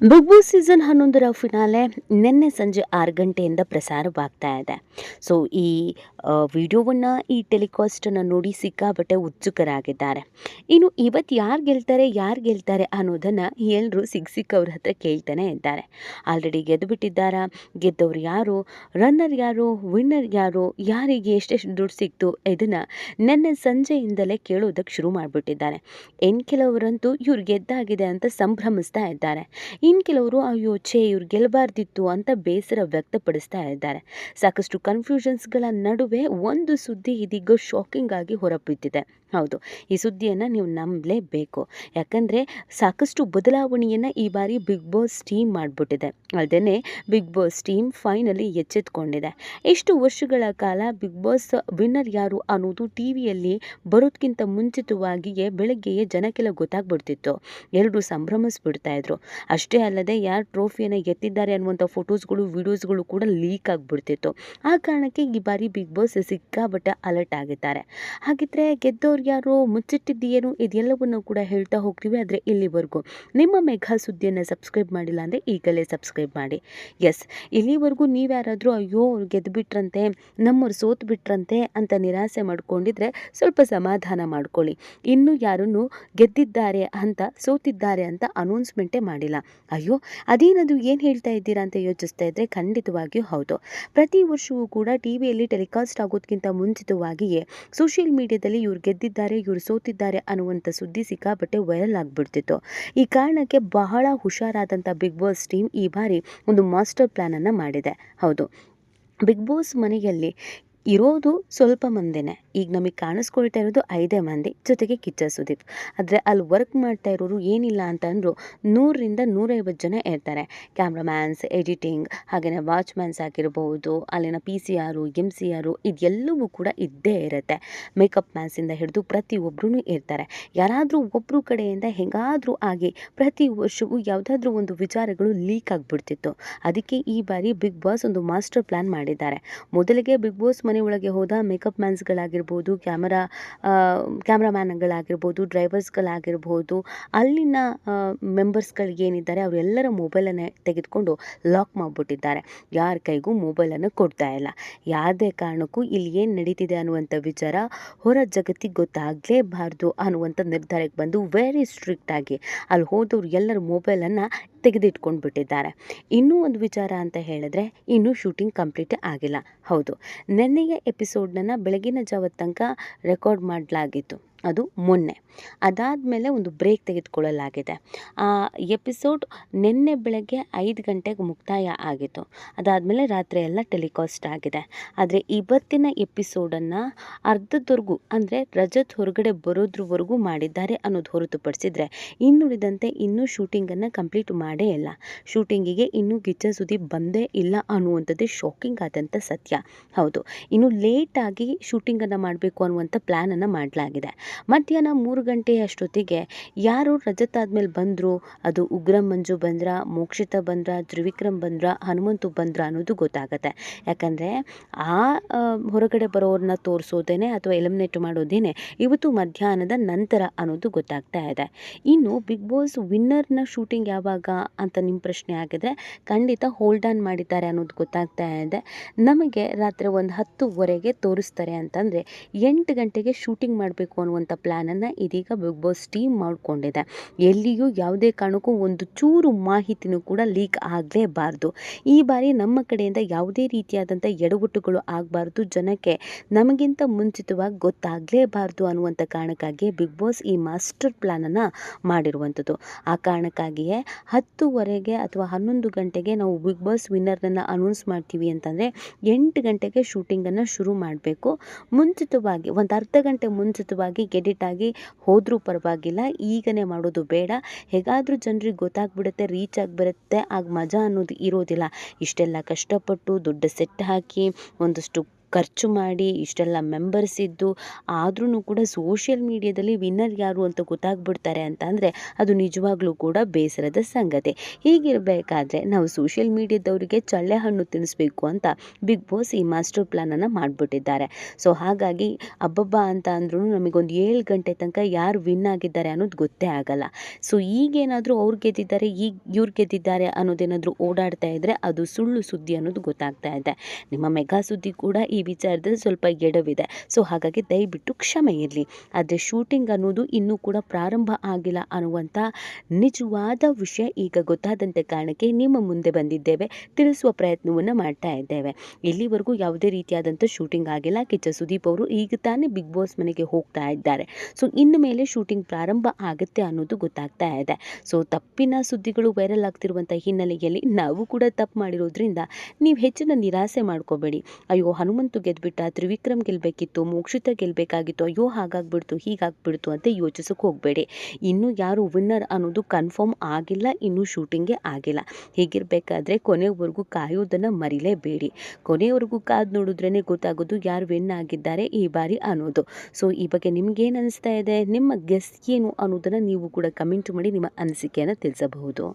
Big boss season 11ರ finale ನಿನ್ನೆ ಸಂಜೆ 6 ಗಂಟೆಯಿಂದ ಪ್ರಸಾರವಾಗ್ತಾ ಇದೆ. ಸೊ ಈ ವಿಡಿಯೋವನ್ನು ಈ ಟೆಲಿಕಾಸ್ಟನ್ನು ನೋಡಿ ಸಿಕ್ಕಾಪಟ್ಟೆ ಉತ್ಸುಕರಾಗಿದ್ದಾರೆ. ಇನ್ನು ಇವತ್ತು ಯಾರು ಗೆಲ್ತಾರೆ ಅನ್ನೋದನ್ನು ಎಲ್ಲರೂ ಸಿಕ್ಕವ್ರ ಹತ್ರ ಕೇಳ್ತಾನೆ ಇದ್ದಾರೆ. ಆಲ್ರೆಡಿ ಗೆದ್ದುಬಿಟ್ಟಿದ್ದಾರಾ, ಗೆದ್ದವ್ರು ಯಾರು, ರನ್ನರ್ ಯಾರು, ವಿನ್ನರ್ ಯಾರು, ಯಾರಿಗೆ ಎಷ್ಟೆಷ್ಟು ದುಡ್ಡು ಸಿಕ್ತು, ಇದನ್ನು ನಿನ್ನೆ ಸಂಜೆಯಿಂದಲೇ ಕೇಳೋದಕ್ಕೆ ಶುರು ಮಾಡಿಬಿಟ್ಟಿದ್ದಾರೆ. ಕೆಲವರಂತೂ ಇವ್ರು ಗೆದ್ದಾಗಿದೆ ಅಂತ ಸಂಭ್ರಮಿಸ್ತಾ ಇದ್ದಾರೆ. ಇನ್ನು ಕೆಲವರು ಅಯ್ಯೋ ಇವ್ರು ಗೆಲ್ಲಬಾರ್ದಿತ್ತು ಅಂತ ಬೇಸರ ವ್ಯಕ್ತಪಡಿಸ್ತಾ ಇದ್ದಾರೆ. ಸಾಕಷ್ಟು ಕನ್ಫ್ಯೂಷನ್ಸ್ಗಳ ನಡುವೆ ಒಂದು ಸುದ್ದಿ ಇದೀಗ ಶಾಕಿಂಗ್ ಆಗಿ ಹೊರಬಿದ್ದಿದೆ. ಹೌದು, ಈ ಸುದ್ದಿಯನ್ನು ನೀವು ನಂಬಲೇಬೇಕು. ಯಾಕಂದರೆ ಸಾಕಷ್ಟು ಬದಲಾವಣೆಯನ್ನು ಈ ಬಾರಿ ಬಿಗ್ ಬಾಸ್ ಟೀಮ್ ಮಾಡಿಬಿಟ್ಟಿದೆ. ಅಲ್ಲದೆ ಬಿಗ್ ಬಾಸ್ ಟೀಮ್ ಫೈನಲಿ ಎಚ್ಚೆತ್ಕೊಂಡಿದೆ. ಎಷ್ಟು ವರ್ಷಗಳ ಕಾಲ ಬಿಗ್ ಬಾಸ್ ವಿನ್ನರ್ ಯಾರು ಅನ್ನೋದು ಟಿವಿಯಲ್ಲಿ ಬರೋದಕ್ಕಿಂತ ಮುಂಚಿತವಾಗಿಯೇ ಬೆಳಗ್ಗೆಯೇ ಜನಕ್ಕೆಲ್ಲ ಗೊತ್ತಾಗ್ಬಿಡ್ತಿತ್ತು. ಎಲ್ಲರೂ ಸಂಭ್ರಮಿಸ್ಬಿಡ್ತಾ ಇದ್ರು. ಅಷ್ಟೇ ಅಲ್ಲದೆ ಯಾರು ಟ್ರೋಫಿಯನ್ನು ಎತ್ತಿದ್ದಾರೆ ಅನ್ನುವಂಥ ಫೋಟೋಸ್ಗಳು, ವಿಡಿಯೋಸ್ಗಳು ಕೂಡ ಲೀಕ್ ಆಗಿಬಿಡ್ತಿತ್ತು. ಆ ಕಾರಣಕ್ಕೆ ಈ ಬಾರಿ ಬಿಗ್ ಬಾಸ್ ಸಿಕ್ಕಾಪಟ್ಟೆ ಅಲರ್ಟ್ ಆಗಿದ್ದಾರೆ. ಹಾಗಿದ್ರೆ ಗೆದ್ದವ್ರು ಯಾರು, ಮುಚ್ಚಿಟ್ಟಿದ್ದೇನು, ಇದೆಲ್ಲವನ್ನು ಕೂಡ ಹೇಳ್ತಾ ಹೋಗ್ತೀವಿ. ಆದರೆ ಇಲ್ಲಿವರೆಗೂ ನಿಮ್ಮ ಮೆಘಾ ಸುದ್ದಿಯನ್ನು ಸಬ್ಸ್ಕ್ರೈಬ್ ಮಾಡಿಲ್ಲ ಅಂದರೆ ಈಗಲೇ ಸಬ್ಸ್ಕ್ರೈಬ್ ಮಾಡಿ. ಎಸ್, ಇಲ್ಲಿವರೆಗೂ ನೀವ್ಯಾರಾದರೂ ಅಯ್ಯೋ ಅವ್ರು ಗೆದ್ದುಬಿಟ್ರಂತೆ, ನಮ್ಮವ್ರು ಸೋತು ಬಿಟ್ರಂತೆ ಅಂತ ನಿರಾಸೆ ಮಾಡ್ಕೊಂಡಿದ್ರೆ ಸ್ವಲ್ಪ ಸಮಾಧಾನ ಮಾಡ್ಕೊಳ್ಳಿ. ಇನ್ನೂ ಯಾರನ್ನು ಗೆದ್ದಿದ್ದಾರೆ ಅಂತ, ಸೋತಿದ್ದಾರೆ ಅಂತ ಅನೌನ್ಸ್ಮೆಂಟೇ ಮಾಡಿಲ್ಲ. ಅಯ್ಯೋ ಅದೇನದು, ಏನು ಹೇಳ್ತಾ ಇದ್ದೀರಾ ಅಂತ ಯೋಚಿಸ್ತಾ ಇದ್ದರೆ ಖಂಡಿತವಾಗಿಯೂ ಹೌದು. ಪ್ರತಿ ವರ್ಷವೂ ಕೂಡ ಟಿವಿಯಲ್ಲಿ ಟೆಲಿಕಾಸ್ಟ್ ಆಗೋದಕ್ಕಿಂತ ಮುಂಚಿತವಾಗಿಯೇ ಸೋಷಿಯಲ್ ಮೀಡಿಯಾದಲ್ಲಿ ಇವ್ರು ಗೆದ್ದಿದ್ದಾರೆ, ಇವ್ರು ಸೋತಿದ್ದಾರೆ ಅನ್ನುವಂಥ ಸುದ್ದಿ ಸಿಕ್ಕಾಪಟ್ಟೆ ವೈರಲ್ ಆಗಿಬಿಡ್ತಿತ್ತು. ಈ ಕಾರಣಕ್ಕೆ ಬಹಳ ಹುಷಾರಾದಂಥ ಬಿಗ್ ಬಾಸ್ ಟೀಮ್ ಈ ಬಾರಿ ಒಂದು ಮಾಸ್ಟರ್ ಪ್ಲ್ಯಾನನ್ನು ಮಾಡಿದೆ. ಹೌದು, ಬಿಗ್ ಬಾಸ್ ಮನೆಯಲ್ಲಿ ಇರೋದು ಸ್ವಲ್ಪ ಮಂದಿನೇ. ಈಗ ನಮಗೆ ಕಾಣಿಸ್ಕೊಳ್ತಾ ಇರೋದು 5 ಮಂದಿ, ಜೊತೆಗೆ ಕಿಚ್ಚ ಸುದೀಪ್. ಆದರೆ ಅಲ್ಲಿ ವರ್ಕ್ ಮಾಡ್ತಾ ಇರೋರು ಏನಿಲ್ಲ ಅಂತಂದರೂ 100ರಿಂದ 150 ಜನ ಇರ್ತಾರೆ. ಕ್ಯಾಮ್ರಾಮ್ಯಾನ್ಸ್, ಎಡಿಟಿಂಗ್, ಹಾಗೆಯೇ ವಾಚ್ಮ್ಯಾನ್ಸ್ ಆಗಿರ್ಬೋದು, ಅಲ್ಲಿನ PCR, MCR ಇದೆಲ್ಲವೂ ಕೂಡ ಇದ್ದೇ ಇರುತ್ತೆ. ಮೇಕಪ್ ಮ್ಯಾನ್ಸಿಂದ ಹಿಡಿದು ಪ್ರತಿಯೊಬ್ಬರೂ ಇರ್ತಾರೆ. ಯಾರಾದರೂ ಒಬ್ಬರು ಕಡೆಯಿಂದ ಹೇಗಾದರೂ ಆಗಿ ಪ್ರತಿ ವರ್ಷವೂ ಯಾವುದಾದ್ರೂ ಒಂದು ವಿಚಾರಗಳು ಲೀಕ್ ಆಗಿಬಿಡ್ತಿತ್ತು. ಅದಕ್ಕೆ ಈ ಬಾರಿ ಬಿಗ್ ಬಾಸ್ ಒಂದು ಮಾಸ್ಟರ್ ಪ್ಲ್ಯಾನ್ ಮಾಡಿದ್ದಾರೆ. ಮೊದಲಿಗೆ ಬಿಗ್ ಬಾಸ್ ಮನೆ ಒಳಗೆ ಹೋದ ಮೇಕಪ್ ಮ್ಯಾನ್ಸ್ಗಳಾಗಿರ್ಬೋದು, ಕ್ಯಾಮ್ರಾಮ್ಯಾನ್ಗಳಾಗಿರ್ಬೋದು, ಡ್ರೈವರ್ಸ್ಗಳಾಗಿರ್ಬೋದು, ಅಲ್ಲಿನ ಮೆಂಬರ್ಸ್ಗಳಿಗೇನಿದ್ದಾರೆ ಅವರೆಲ್ಲರ ಮೊಬೈಲನ್ನು ತೆಗೆದುಕೊಂಡು ಲಾಕ್ ಮಾಡಿಬಿಟ್ಟಿದ್ದಾರೆ. ಯಾರ ಕೈಗೂ ಮೊಬೈಲನ್ನು ಕೊಡ್ತಾ ಇಲ್ಲ. ಯಾವುದೇ ಕಾರಣಕ್ಕೂ ಇಲ್ಲಿ ಏನು ನಡೀತಿದೆ ಅನ್ನುವಂಥ ವಿಚಾರ ಹೊರ ಜಗತ್ತಿಗೆ ಗೊತ್ತಾಗಲೇಬಾರ್ದು ಅನ್ನುವಂಥ ನಿರ್ಧಾರಕ್ಕೆ ಬಂದು ವೆರಿ ಸ್ಟ್ರಿಕ್ಟಾಗಿ ಅಲ್ಲಿ ಹೋದವ್ರು ಎಲ್ಲರ ಮೊಬೈಲನ್ನು ತೆಗೆದಿಟ್ಕೊಂಡು ಬಿಟ್ಟಿದ್ದಾರೆ. ಇನ್ನೂ ಒಂದು ವಿಚಾರ ಅಂತ ಹೇಳಿದ್ರೆ, ಇನ್ನೂ ಶೂಟಿಂಗ್ ಕಂಪ್ಲೀಟ್ ಆಗಿಲ್ಲ. ಹೌದು, ನೆನ್ನೆಯ ಎಪಿಸೋಡ್ನನ್ನು ಬೆಳಗಿನ ಜಾವದ ತನಕ ರೆಕಾರ್ಡ್ ಮಾಡಲಾಗಿತ್ತು, ಅದು ಮೊನ್ನೆ. ಅದಾದಮೇಲೆ ಒಂದು ಬ್ರೇಕ್ ತೆಗೆದುಕೊಳ್ಳಲಾಗಿದೆ. ಆ ಎಪಿಸೋಡ್ ನಿನ್ನೆ ಬೆಳಗ್ಗೆ 5 ಗಂಟೆಗೆ ಮುಕ್ತಾಯ ಆಗಿತ್ತು. ಅದಾದಮೇಲೆ ರಾತ್ರಿ ಎಲ್ಲ ಟೆಲಿಕಾಸ್ಟ್ ಆಗಿದೆ. ಆದರೆ ಇವತ್ತಿನ ಎಪಿಸೋಡನ್ನು ಅರ್ಧದವರೆಗೂ, ಅಂದರೆ ರಜತ್ ಹೊರಗಡೆ ಬರೋದ್ರವರೆಗೂ ಮಾಡಿದ್ದಾರೆ ಅನ್ನೋದು ಹೊರತುಪಡಿಸಿದರೆ ಇನ್ನುಳಿದಂತೆ ಇನ್ನೂ ಶೂಟಿಂಗನ್ನು ಕಂಪ್ಲೀಟ್ ಮಾಡೇ ಇಲ್ಲ. ಶೂಟಿಂಗಿಗೆ ಇನ್ನೂ ಕಿಚ್ಚ ಸುದೀಪ್ ಬಂದೇ ಇಲ್ಲ ಅನ್ನುವಂಥದ್ದೇ ಶಾಕಿಂಗ್ ಆದಂಥ ಸತ್ಯ. ಹೌದು, ಇನ್ನು ಲೇಟಾಗಿ ಶೂಟಿಂಗನ್ನು ಮಾಡಬೇಕು ಅನ್ನುವಂಥ ಪ್ಲ್ಯಾನನ್ನು ಮಾಡಲಾಗಿದೆ. ಮಧ್ಯಾಹ್ನ 3 ಗಂಟೆಯಷ್ಟೊತ್ತಿಗೆ ಯಾರು ರಜತ್ ಆದಮೇಲೆ ಬಂದರು, ಅದು ಉಗ್ರಂ ಮಂಜು ಬಂದ್ರ, ಮೋಕ್ಷಿತಾ ಬಂದ್ರ, ತ್ರಿವಿಕ್ರಮ್ ಬಂದ್ರ, ಹನುಮಂತು ಬಂದ್ರ ಅನ್ನೋದು ಗೊತ್ತಾಗುತ್ತೆ. ಯಾಕಂದರೆ ಆ ಹೊರಗಡೆ ಬರೋರನ್ನ ತೋರಿಸೋದೇನೆ ಅಥವಾ ಎಲಿಮಿನೇಟ್ ಮಾಡೋದೇನೆ ಇವತ್ತು ಮಧ್ಯಾಹ್ನದ ನಂತರ ಅನ್ನೋದು ಗೊತ್ತಾಗ್ತಾ ಇದೆ. ಇನ್ನು ಬಿಗ್ ಬಾಸ್ ವಿನ್ನರ್ನ ಶೂಟಿಂಗ್ ಯಾವಾಗ ಅಂತ ನಿಮ್ಮ ಪ್ರಶ್ನೆ ಆಗಿದ್ರೆ ಖಂಡಿತ ಹೋಲ್ಡ್ ಆನ್ ಮಾಡಿದ್ದಾರೆ ಅನ್ನೋದು ಗೊತ್ತಾಗ್ತಾ ಇದೆ. ನಮಗೆ ರಾತ್ರಿ ಒಂದು 10:15ಗೆ ತೋರಿಸ್ತಾರೆ ಅಂತಂದರೆ 8 ಗಂಟೆಗೆ ಶೂಟಿಂಗ್ ಮಾಡಬೇಕು ಅನ್ನುವಂಥ ಪ್ಲ್ಯಾನನ್ನು ಇದೀಗ ಬಿಗ್ ಬಾಸ್ ಟೀಮ್ ಮಾಡಿಕೊಂಡಿದೆ. ಎಲ್ಲಿಯೂ ಯಾವುದೇ ಕಾರಣಕ್ಕೂ ಒಂದು ಚೂರು ಮಾಹಿತಿನೂ ಕೂಡ ಲೀಕ್ ಆಗಲೇಬಾರ್ದು. ಈ ಬಾರಿ ನಮ್ಮ ಕಡೆಯಿಂದ ಯಾವುದೇ ರೀತಿಯಾದಂಥ ಎಡವಟ್ಟುಗಳು ಆಗಬಾರ್ದು, ಜನಕ್ಕೆ ನಮಗಿಂತ ಮುಂಚಿತವಾಗಿ ಗೊತ್ತಾಗಲೇಬಾರ್ದು ಅನ್ನುವಂಥ ಕಾರಣಕ್ಕಾಗಿ ಬಿಗ್ ಬಾಸ್ ಈ ಮಾಸ್ಟರ್ ಪ್ಲ್ಯಾನನ್ನು ಮಾಡಿರುವಂಥದ್ದು. ಆ ಕಾರಣಕ್ಕಾಗಿಯೇ 10:15 ಅಥವಾ 11 ಗಂಟೆಗೆ ನಾವು ಬಿಗ್ ಬಾಸ್ ವಿನ್ನರ್ನನ್ನು ಅನೌನ್ಸ್ ಮಾಡ್ತೀವಿ ಅಂತಂದರೆ 8 ಗಂಟೆಗೆ ಶೂಟಿಂಗನ್ನು ಶುರು ಮಾಡಬೇಕು. ಮುಂಚಿತವಾಗಿ ಒಂದು ಅರ್ಧ ಗಂಟೆ ಮುಂಚಿತವಾಗಿ ಎಡಿಟ್ ಆಗಿ ಹೋದರೂ ಪರವಾಗಿಲ್ಲ, ಈಗನೇ ಮಾಡೋದು ಬೇಡ. ಹೇಗಾದರೂ ಜನರಿಗೆ ಗೊತ್ತಾಗ್ಬಿಡುತ್ತೆ, ರೀಚ್ ಆಗಿಬಿಡುತ್ತೆ, ಆಗ ಮಜಾ ಅನ್ನೋದು ಇರೋದಿಲ್ಲ. ಇಷ್ಟೆಲ್ಲ ಕಷ್ಟಪಟ್ಟು ದೊಡ್ಡ ಸೆಟ್ ಹಾಕಿ ಒಂದಷ್ಟು ಖರ್ಚು ಮಾಡಿ ಇಷ್ಟೆಲ್ಲ ಮೆಂಬರ್ಸ್ ಇದ್ದು ಆದ್ರೂ ಕೂಡ ಸೋಷಿಯಲ್ ಮೀಡಿಯಾದಲ್ಲಿ ವಿನ್ನರ್ ಯಾರು ಅಂತ ಗೊತ್ತಾಗ್ಬಿಡ್ತಾರೆ ಅಂತ ಅಂದರೆ ಅದು ನಿಜವಾಗ್ಲೂ ಕೂಡ ಬೇಸರದ ಸಂಗತಿ. ಹೀಗಿರಬೇಕಾದ್ರೆ ನಾವು ಸೋಷಿಯಲ್ ಮೀಡಿಯಾದವರಿಗೆ ಚಳ್ಳೆ ಹಣ್ಣು ತಿನ್ನಿಸ್ಬೇಕು ಅಂತ ಬಿಗ್ ಬಾಸ್ ಈ ಮಾಸ್ಟರ್ ಪ್ಲಾನನ್ನು ಮಾಡಿಬಿಟ್ಟಿದ್ದಾರೆ. ಸೊ ಹಾಗಾಗಿ ಅಬ್ಬಬ್ಬಾ ಅಂತ ಅಂದ್ರೂ ನಮಗೊಂದು 7 ಗಂಟೆ ತನಕ ಯಾರು ವಿನ್ ಆಗಿದ್ದಾರೆ ಅನ್ನೋದು ಗೊತ್ತೇ ಆಗಲ್ಲ. ಸೊ ಈಗೇನಾದರೂ ಅವ್ರು ಗೆದ್ದಿದ್ದಾರೆ, ಈಗ ಇವ್ರು ಗೆದ್ದಿದ್ದಾರೆ ಅನ್ನೋದೇನಾದರೂ ಓಡಾಡ್ತಾ ಇದ್ದರೆ ಅದು ಸುಳ್ಳು ಸುದ್ದಿ ಅನ್ನೋದು ಗೊತ್ತಾಗ್ತಾ ಇದೆ. ನಿಮ್ಮ ಮೆಗಾ ಸುದ್ದಿ ಕೂಡ ಈ ವಿಚಾರದಲ್ಲಿ ಸ್ವಲ್ಪ ಎಡವಿದೆ. ಸೊ ಹಾಗಾಗಿ ದಯವಿಟ್ಟು ಕ್ಷಮೆ ಇರಲಿ. ಆದರೆ ಶೂಟಿಂಗ್ ಅನ್ನೋದು ಇನ್ನೂ ಕೂಡ ಪ್ರಾರಂಭ ಆಗಿಲ್ಲ ಅನ್ನುವಂಥ ನಿಜವಾದ ವಿಷಯ ಈಗ ಗೊತ್ತಾದಂಥ ಕಾರಣಕ್ಕೆ ನಿಮ್ಮ ಮುಂದೆ ಬಂದಿದ್ದೇವೆ, ತಿಳಿಸುವ ಪ್ರಯತ್ನವನ್ನು ಮಾಡ್ತಾ ಇದ್ದೇವೆ. ಇಲ್ಲಿವರೆಗೂ ಯಾವುದೇ ರೀತಿಯಾದಂಥ ಶೂಟಿಂಗ್ ಆಗಿಲ್ಲ. ಕಿಚ್ಚ ಸುದೀಪ್ ಅವರು ಈಗ ತಾನೇ ಬಿಗ್ ಬಾಸ್ ಮನೆಗೆ ಹೋಗ್ತಾ ಇದ್ದಾರೆ. ಸೊ ಇನ್ನು ಮೇಲೆ ಶೂಟಿಂಗ್ ಪ್ರಾರಂಭ ಆಗುತ್ತೆ ಅನ್ನೋದು ಗೊತ್ತಾಗ್ತಾ ಇದೆ. ಸೊ ತಪ್ಪಿನ ಸುದ್ದಿಗಳು ವೈರಲ್ ಆಗ್ತಿರುವಂಥ ಹಿನ್ನೆಲೆಯಲ್ಲಿ ನಾವು ಕೂಡ ತಪ್ಪು ಮಾಡಿರೋದ್ರಿಂದ ನೀವು ಹೆಚ್ಚಿನ ನಿರಾಸೆ ಮಾಡ್ಕೋಬೇಡಿ. ಅಯ್ಯೋ ಹನುಮಂತು ಗೆದ್ಬಿಟ್ಟ, ತ್ರಿವಿಕ್ರಮ್ ಗೆಲ್ಲಬೇಕಿತ್ತು, ಮೋಕ್ಷಿತ ಗೆಲ್ಲಬೇಕಾಗಿತ್ತು, ಅಯ್ಯೋ ಹಾಗಾಗ್ಬಿಡ್ತು ಹೀಗಾಗ್ಬಿಡ್ತು ಅಂತ ಯೋಚಿಸೋಕೆ ಹೋಗಬೇಡಿ. ಇನ್ನೂ ಯಾರು ವಿನ್ನರ್ ಅನ್ನೋದು ಕನ್ಫರ್ಮ್ ಆಗಿಲ್ಲ, ಇನ್ನೂ ಶೂಟಿಂಗೇ ಆಗಿಲ್ಲ. ಹೀಗಿರಬೇಕಾದ್ರೆ ಕೊನೆವರೆಗೂ ಕಾಯೋದನ್ನು ಮರಿಲೇಬೇಡಿ. ಕೊನೆಯವರೆಗೂ ಕಾದು ನೋಡಿದ್ರೇ ಗೊತ್ತಾಗೋದು ಯಾರು ವಿನ್ ಆಗಿದ್ದಾರೆ ಈ ಬಾರಿ ಅನ್ನೋದು. ಸೊ ಈ ಬಗ್ಗೆ ನಿಮ್ಗೇನು ಅನಿಸ್ತಾ ಇದೆ, ನಿಮ್ಮ ಗೆಸ್ ಏನು ಅನ್ನೋದನ್ನು ನೀವು ಕೂಡ ಕಮೆಂಟ್ ಮಾಡಿ ನಿಮ್ಮ ಅನಿಸಿಕೆಯನ್ನು ತಿಳಿಸಬಹುದು.